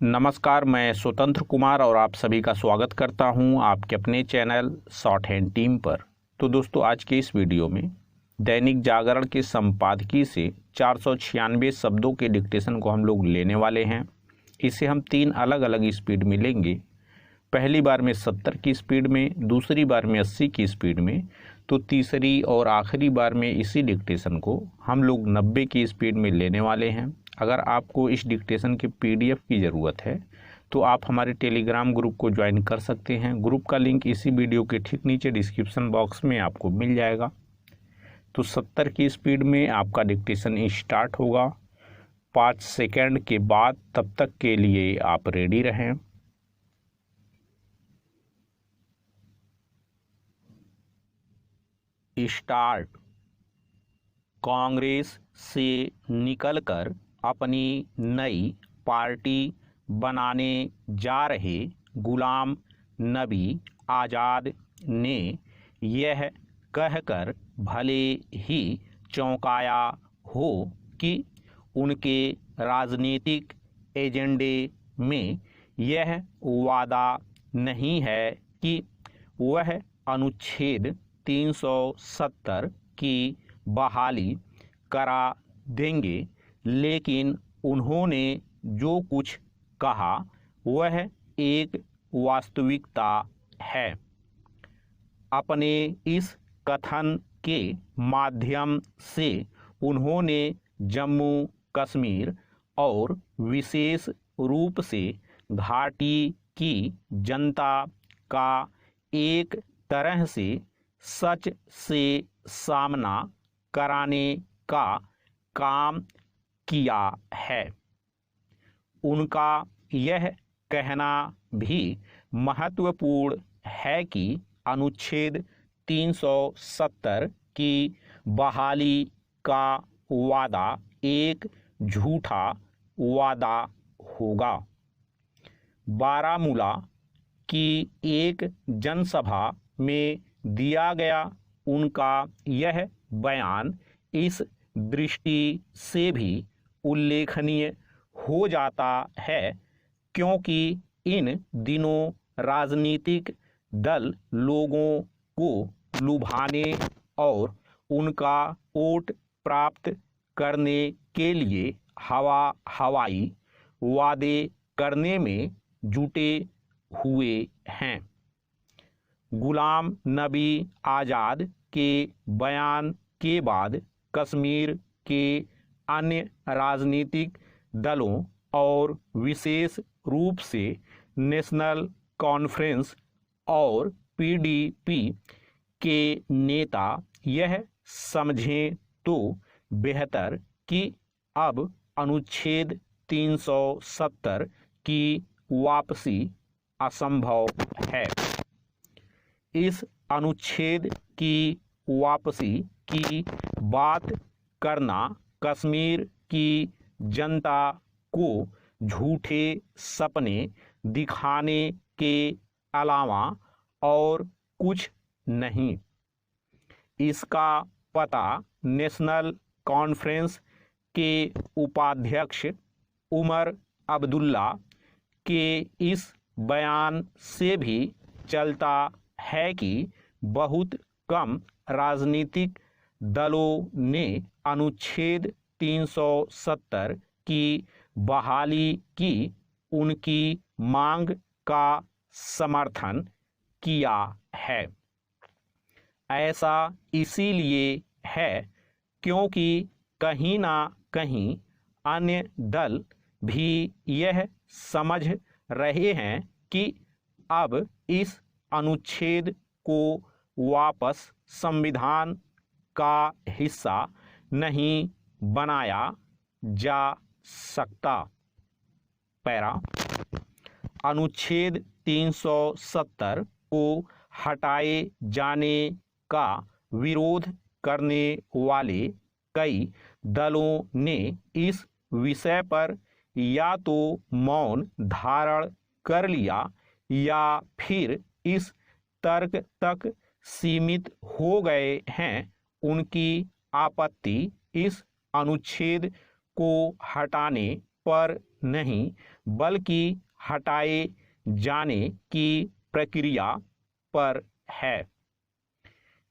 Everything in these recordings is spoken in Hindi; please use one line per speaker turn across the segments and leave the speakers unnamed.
नमस्कार, मैं स्वतंत्र कुमार और आप सभी का स्वागत करता हूं आपके अपने चैनल शॉर्ट हैंड टीम पर। तो दोस्तों, आज के इस वीडियो में दैनिक जागरण के संपादकीय से 496 शब्दों के डिक्टेशन को हम लोग लेने वाले हैं। इसे हम 3 अलग अलग स्पीड में लेंगे। पहली बार में 70 की स्पीड में, दूसरी बार में 80 की स्पीड में, तो तीसरी और आखिरी बार में इसी डिक्टेशन को हम लोग 90 की स्पीड में लेने वाले हैं। अगर आपको इस डिक्टेशन के पीडीएफ की ज़रूरत है तो आप हमारे टेलीग्राम ग्रुप को ज्वाइन कर सकते हैं। ग्रुप का लिंक इसी वीडियो के ठीक नीचे डिस्क्रिप्शन बॉक्स में आपको मिल जाएगा। तो 70 की स्पीड में आपका डिक्टेशन स्टार्ट होगा 5 सेकंड के बाद। तब तक के लिए आप रेडी रहें। स्टार्ट। कांग्रेस से निकलकर अपनी नई पार्टी बनाने जा रहे गुलाम नबी आज़ाद ने यह कहकर भले ही चौंकाया हो कि उनके राजनीतिक एजेंडे में यह वादा नहीं है कि वह अनुच्छेद 370 की बहाली करा देंगे, लेकिन उन्होंने जो कुछ कहा वह एक वास्तविकता है। अपने इस कथन के माध्यम से उन्होंने जम्मू कश्मीर और विशेष रूप से घाटी की जनता का एक तरह से सच से सामना कराने का काम किया है। उनका यह कहना भी महत्वपूर्ण है कि अनुच्छेद 370 की बहाली का वादा एक झूठा वादा होगा। बारामूला की एक जनसभा में दिया गया उनका यह बयान इस दृष्टि से भी उल्लेखनीय हो जाता है क्योंकि इन दिनों राजनीतिक दल लोगों को लुभाने और उनका वोट प्राप्त करने के लिए हवाई वादे करने में जुटे हुए हैं। गुलाम नबी आज़ाद के बयान के बाद कश्मीर के अन्य राजनीतिक दलों और विशेष रूप से नेशनल कॉन्फ्रेंस और पीडीपी के नेता यह समझें तो बेहतर कि अब अनुच्छेद 370 की वापसी असंभव है। इस अनुच्छेद की वापसी की बात करना कश्मीर की जनता को झूठे सपने दिखाने के अलावा और कुछ नहीं। इसका पता नेशनल कॉन्फ्रेंस के उपाध्यक्ष उमर अब्दुल्ला के इस बयान से भी चलता है कि बहुत कम राजनीतिक दलों ने अनुच्छेद 370 की बहाली की उनकी मांग का समर्थन किया है। ऐसा इसीलिए है क्योंकि कहीं ना कहीं अन्य दल भी यह समझ रहे हैं कि अब इस अनुच्छेद को वापस संविधान का हिस्सा नहीं बनाया जा सकता। पैरा। अनुच्छेद 370 को हटाए जाने का विरोध करने वाले कई दलों ने इस विषय पर या तो मौन धारण कर लिया या फिर इस तर्क तक सीमित हो गए हैं। उनकी आपत्ति इस अनुच्छेद को हटाने पर नहीं बल्कि हटाए जाने की प्रक्रिया पर है।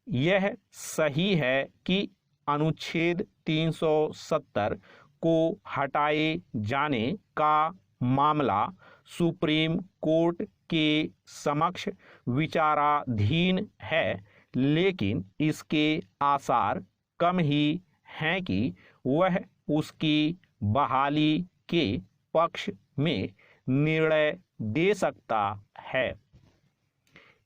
यह सही है कि अनुच्छेद 370 को हटाए जाने का मामला सुप्रीम कोर्ट के समक्ष विचाराधीन है, लेकिन इसके आसार कम ही हैं कि वह उसकी बहाली के पक्ष में निर्णय दे सकता है।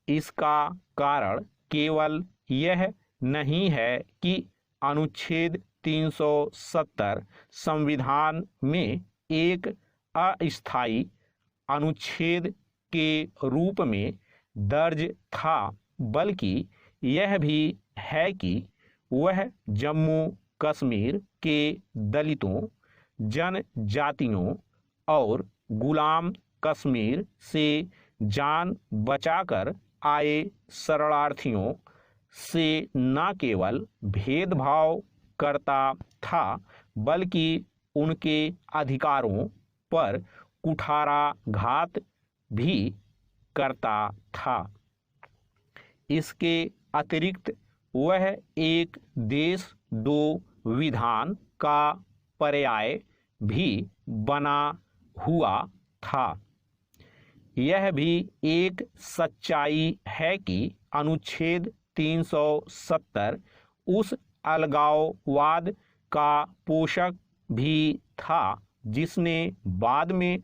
इसका कारण केवल यह नहीं है कि अनुच्छेद 370 संविधान में एक अस्थायी अनुच्छेद के रूप में दर्ज था, बल्कि यह भी है कि वह जम्मू कश्मीर के दलितों, जनजातियों और गुलाम कश्मीर से जान बचाकर आए शरणार्थियों से न केवल भेदभाव करता था, बल्कि उनके अधिकारों पर कुठाराघात भी करता था। इसके अतिरिक्त वह एक देश दो विधान का पर्याय भी बना हुआ था। यह भी एक सच्चाई है कि अनुच्छेद 370 उस अलगाववाद का पोषक भी था जिसने बाद में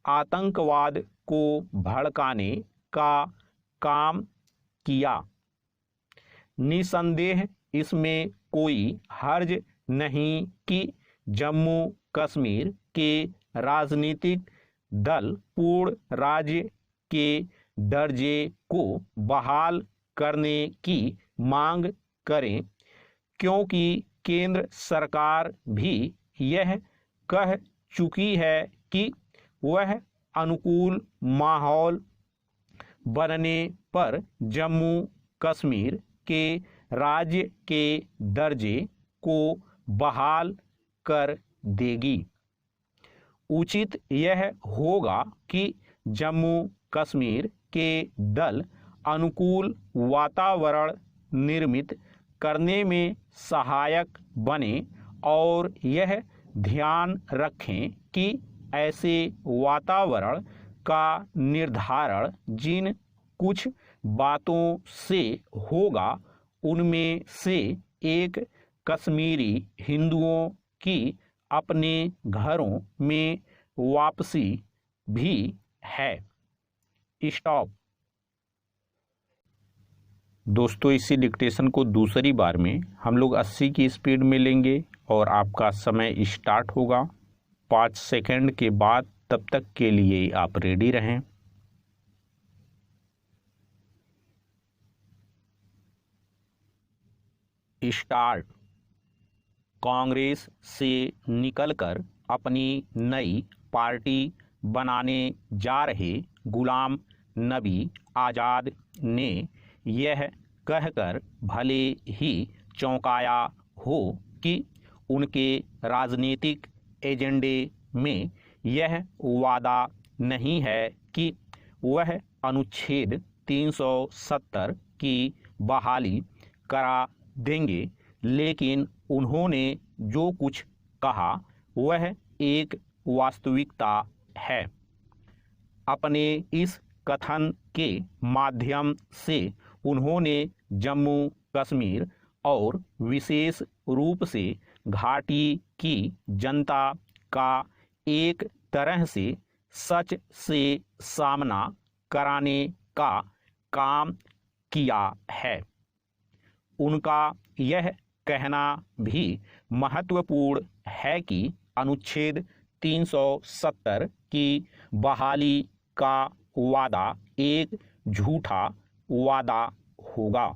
आतंकवाद को भड़काने का काम किया। निसंदेह इसमें कोई हर्ज नहीं कि जम्मू कश्मीर के राजनीतिक दल पूर्ण राज्य के दर्जे को बहाल करने की मांग करें, क्योंकि केंद्र सरकार भी यह कह चुकी है कि वह अनुकूल माहौल बनने पर जम्मू कश्मीर के राज्य के दर्जे को बहाल कर देगी। उचित यह होगा कि जम्मू कश्मीर के दल अनुकूल वातावरण निर्मित करने में सहायक बने और यह ध्यान रखें कि ऐसे वातावरण का निर्धारण जिन कुछ बातों से होगा उनमें से एक कश्मीरी हिंदुओं की अपने घरों में वापसी भी है। स्टॉप। दोस्तों, इसी डिक्टेशन को दूसरी बार में हम लोग 80 की स्पीड में लेंगे और आपका समय स्टार्ट होगा 5 सेकंड के बाद। तब तक के लिए आप रेडी रहें। स्टार्ट। कांग्रेस से निकलकर अपनी नई पार्टी बनाने जा रहे गुलाम नबी आज़ाद ने यह कहकर भले ही चौंकाया हो कि उनके राजनीतिक एजेंडे में यह वादा नहीं है कि वह अनुच्छेद 370 की बहाली करा देंगे, लेकिन उन्होंने जो कुछ कहा वह एक वास्तविकता है। अपने इस कथन के माध्यम से उन्होंने जम्मू कश्मीर और विशेष रूप से घाटी की जनता का एक तरह से सच से सामना कराने का काम किया है। उनका यह कहना भी महत्वपूर्ण है कि अनुच्छेद 370 की बहाली का वादा एक झूठा वादा होगा।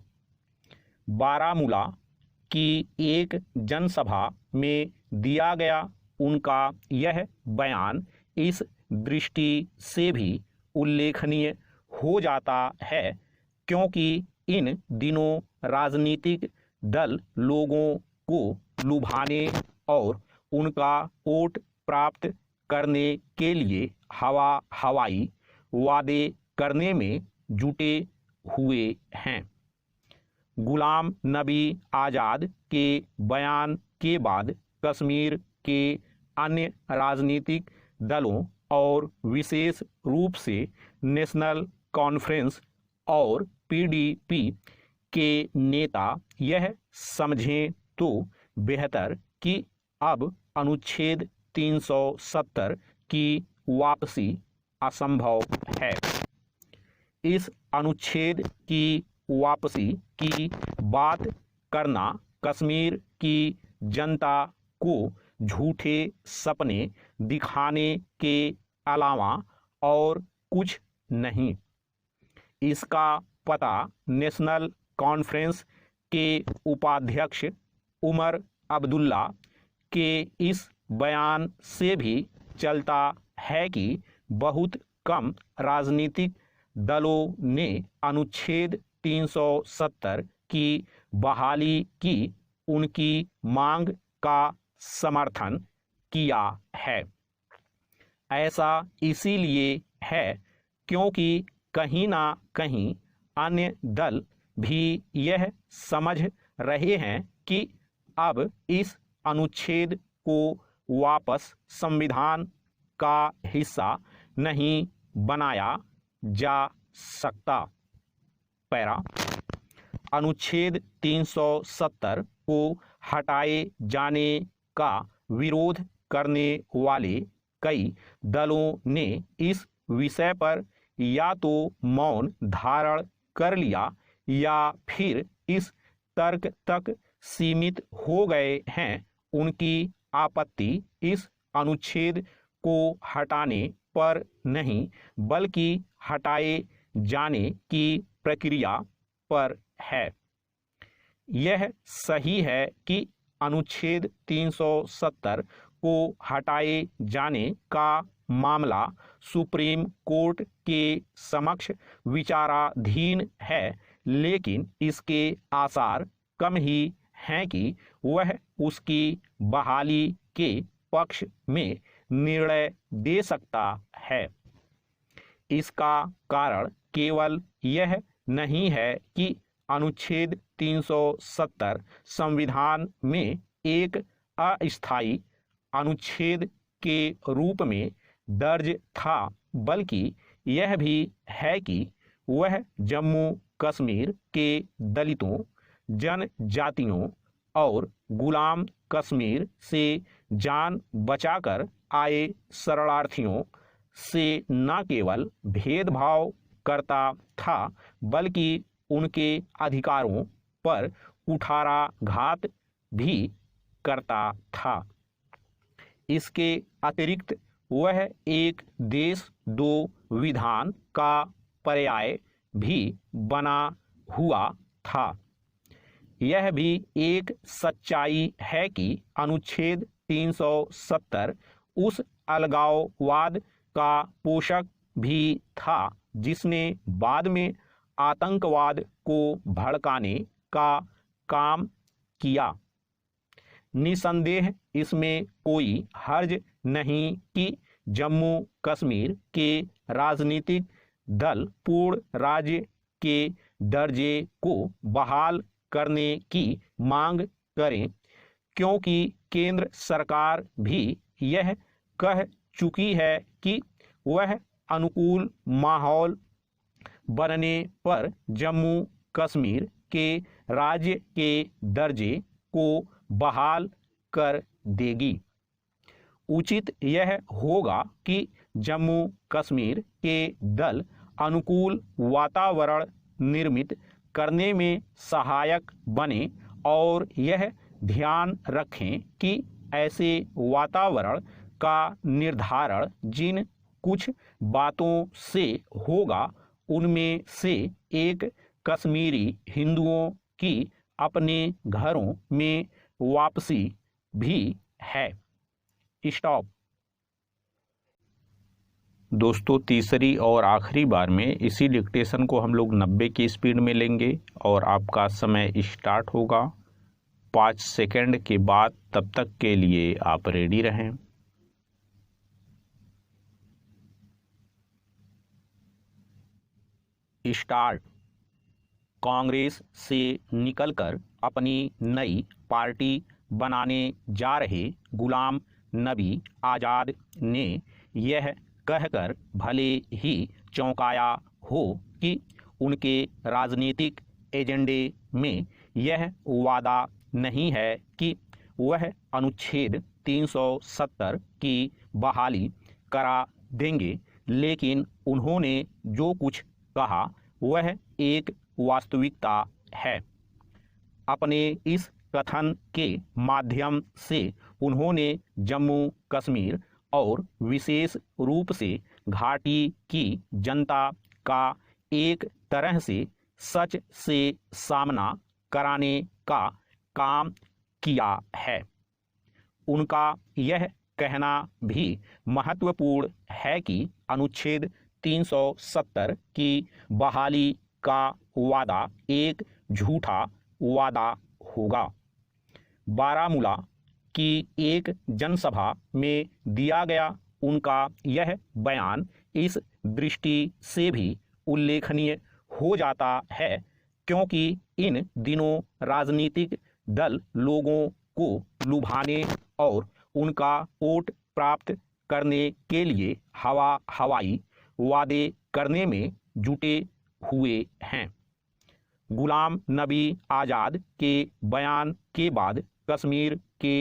बारामूला की एक जनसभा में दिया गया उनका यह बयान इस दृष्टि से भी उल्लेखनीय हो जाता है क्योंकि इन दिनों राजनीतिक दल लोगों को लुभाने और उनका वोट प्राप्त करने के लिए हवाई वादे करने में जुटे हुए हैं। गुलाम नबी आज़ाद के बयान के बाद कश्मीर के अन्य राजनीतिक दलों और विशेष रूप से नेशनल कॉन्फ्रेंस और पीडीपी के नेता यह समझें तो बेहतर कि अब अनुच्छेद 370 की वापसी असंभव है। इस अनुच्छेद की वापसी की बात करना कश्मीर की जनता को झूठे सपने दिखाने के अलावा और कुछ नहीं। इसका पता नेशनल कॉन्फ्रेंस के उपाध्यक्ष उमर अब्दुल्ला के इस बयान से भी चलता है कि बहुत कम राजनीतिक दलों ने अनुच्छेद 370 की बहाली की उनकी मांग का समर्थन किया है। ऐसा इसीलिए है क्योंकि कहीं ना कहीं अन्य दल भी यह समझ रहे हैं कि अब इस अनुच्छेद को वापस संविधान का हिस्सा नहीं बनाया जा सकता। पैरा अनुच्छेद 370 को हटाए जाने का विरोध करने वाले कई दलों ने इस विषय पर या तो मौन धारण कर लिया या फिर इस तर्क तक सीमित हो गए हैं। उनकी आपत्ति इस अनुच्छेद को हटाने पर नहीं बल्कि हटाए जाने की प्रक्रिया पर है। यह सही है कि अनुच्छेद 370 को हटाए जाने का मामला सुप्रीम कोर्ट के समक्ष विचाराधीन है, लेकिन इसके आसार कम ही हैं कि वह उसकी बहाली के पक्ष में निर्णय दे सकता है। इसका कारण केवल यह नहीं है कि अनुच्छेद 370 संविधान में एक अस्थायी अनुच्छेद के रूप में दर्ज था, बल्कि यह भी है कि वह जम्मू कश्मीर के दलितों, जनजातियों और गुलाम कश्मीर से जान बचाकर आए शरणार्थियों से न केवल भेदभाव करता था बल्कि उनके अधिकारों पर कुठाराघात भी करता था। इसके अतिरिक्त वह एक देश दो विधान का पर्याय भी बना हुआ था। यह भी एक सच्चाई है कि अनुच्छेद 370 उस अलगाववाद का पोषक भी था जिसने बाद में आतंकवाद को भड़काने का काम किया। निसंदेह इसमें कोई हर्ज नहीं कि जम्मू कश्मीर के राजनीतिक दल पूर्ण राज्य के दर्जे को बहाल करने की मांग करें, क्योंकि केंद्र सरकार भी यह कह चुकी है कि वह अनुकूल माहौल बनने पर जम्मू कश्मीर के राज्य के दर्जे को बहाल कर देगी। उचित यह होगा कि जम्मू कश्मीर के दल अनुकूल वातावरण निर्मित करने में सहायक बने और यह ध्यान रखें कि ऐसे वातावरण का निर्धारण जिन कुछ बातों से होगा उनमें से एक कश्मीरी हिंदुओं की अपने घरों में वापसी भी है। स्टॉप। दोस्तों, तीसरी और आखिरी बार में इसी डिक्टेशन को हम लोग 90 की स्पीड में लेंगे और आपका समय स्टार्ट होगा 5 सेकंड के बाद। तब तक के लिए आप रेडी रहें। स्टार्ट कांग्रेस से निकलकर अपनी नई पार्टी बनाने जा रहे गुलाम नबी आज़ाद ने यह कहकर भले ही चौंकाया हो कि उनके राजनीतिक एजेंडे में यह वादा नहीं है कि वह अनुच्छेद 370 की बहाली करा देंगे, लेकिन उन्होंने जो कुछ कहा वह एक वास्तविकता है। अपने इस कथन के माध्यम से उन्होंने जम्मू कश्मीर और विशेष रूप से घाटी की जनता का एक तरह से सच से सामना कराने का काम किया है। उनका यह कहना भी महत्वपूर्ण है कि अनुच्छेद 370 की बहाली का वादा एक झूठा वादा होगा। बारामूला की एक जनसभा में दिया गया उनका यह बयान इस दृष्टि से भी उल्लेखनीय हो जाता है क्योंकि इन दिनों राजनीतिक दल लोगों को लुभाने और उनका वोट प्राप्त करने के लिए हवाई वादे करने में जुटे हुए हैं। गुलाम नबी आज़ाद के बयान के बाद कश्मीर के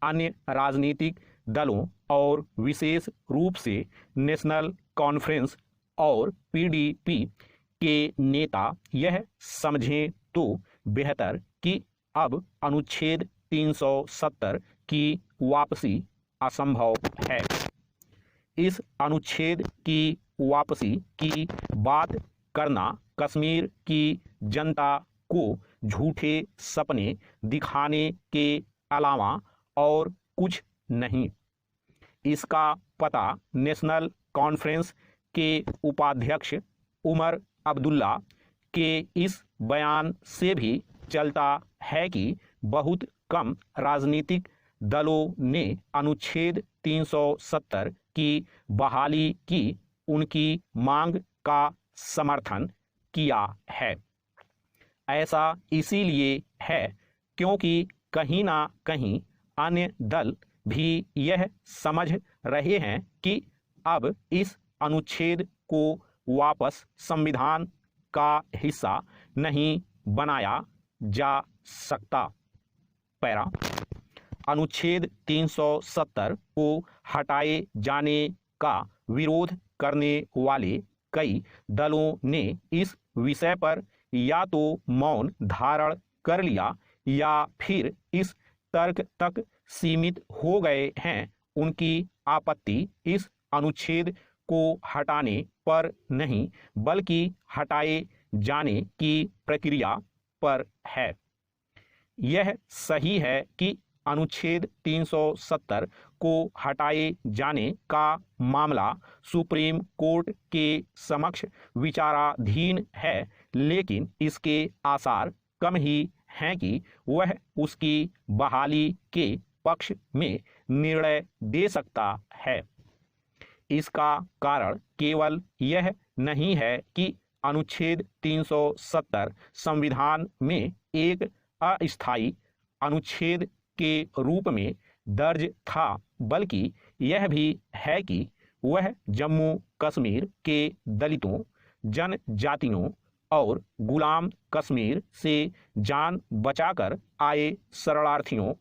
अन्य राजनीतिक दलों और विशेष रूप से नेशनल कॉन्फ्रेंस और पीडीपी के नेता यह समझें तो बेहतर कि अब अनुच्छेद 370 की वापसी असंभव है। इस अनुच्छेद की वापसी की बात करना कश्मीर की जनता को झूठे सपने दिखाने के अलावा और कुछ नहीं। इसका पता नेशनल कॉन्फ्रेंस के उपाध्यक्ष उमर अब्दुल्ला के इस बयान से भी चलता है कि बहुत कम राजनीतिक दलों ने अनुच्छेद 370 की बहाली की उनकी मांग का समर्थन किया है। ऐसा इसीलिए है क्योंकि कहीं ना कहीं अन्य दल भी यह समझ रहे हैं कि अब इस अनुच्छेद को वापस संविधान का हिस्सा नहीं बनाया जा सकता। पैरा अनुच्छेद 370 को हटाए जाने का विरोध करने वाले कई दलों ने इस विषय पर या तो मौन धारण कर लिया या फिर इस तर्क तक सीमित हो गए हैं। उनकी आपत्ति इस अनुच्छेद को हटाने पर नहीं बल्कि हटाए जाने की प्रक्रिया पर है। यह सही है कि अनुच्छेद 370 को हटाए जाने का मामला सुप्रीम कोर्ट के समक्ष विचाराधीन है, लेकिन इसके आसार कम ही हैं कि वह उसकी बहाली के पक्ष में निर्णय दे सकता है। इसका कारण केवल यह नहीं है कि अनुच्छेद 370 संविधान में एक अस्थायी अनुच्छेद के रूप में दर्ज था, बल्कि यह भी है कि वह जम्मू कश्मीर के दलितों, जनजातियों और गुलाम कश्मीर से जान बचाकर आए शरणार्थियों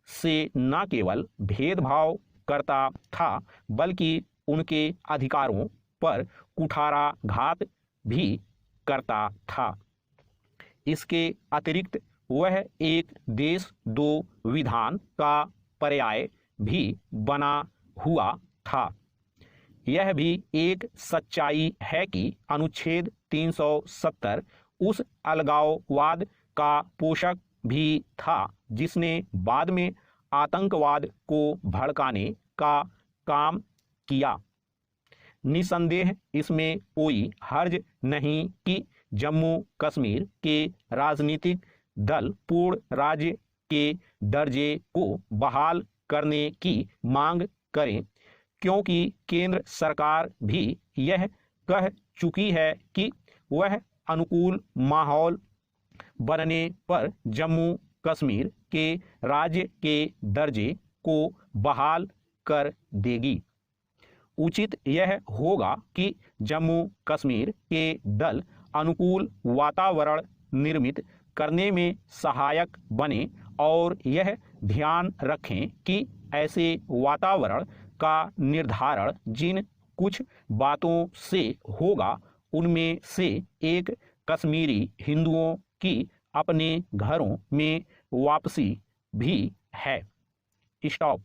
से न केवल भेदभाव करता था बल्कि उनके अधिकारों पर कुठाराघात भी करता था। इसके अतिरिक्त वह एक देश दो विधान का पर्याय भी बना हुआ था। यह भी एक सच्चाई है कि अनुच्छेद 370 उस अलगाववाद का पोषक भी था जिसने बाद में आतंकवाद को भड़काने का काम किया। निसंदेह इसमें कोई हर्ज नहीं कि जम्मू कश्मीर के राजनीतिक दल पूर्ण राज्य के दर्जे को बहाल करने की मांग करें, क्योंकि केंद्र सरकार भी यह कह चुकी है कि वह अनुकूल माहौल बनने पर जम्मू कश्मीर के राज्य के दर्जे को बहाल कर देगी। उचित यह होगा कि जम्मू कश्मीर के दल अनुकूल वातावरण निर्मित करने में सहायक बने और यह ध्यान रखें कि ऐसे वातावरण का निर्धारण जिन कुछ बातों से होगा उनमें से एक कश्मीरी हिंदुओं की अपने घरों में वापसी भी है। स्टॉप।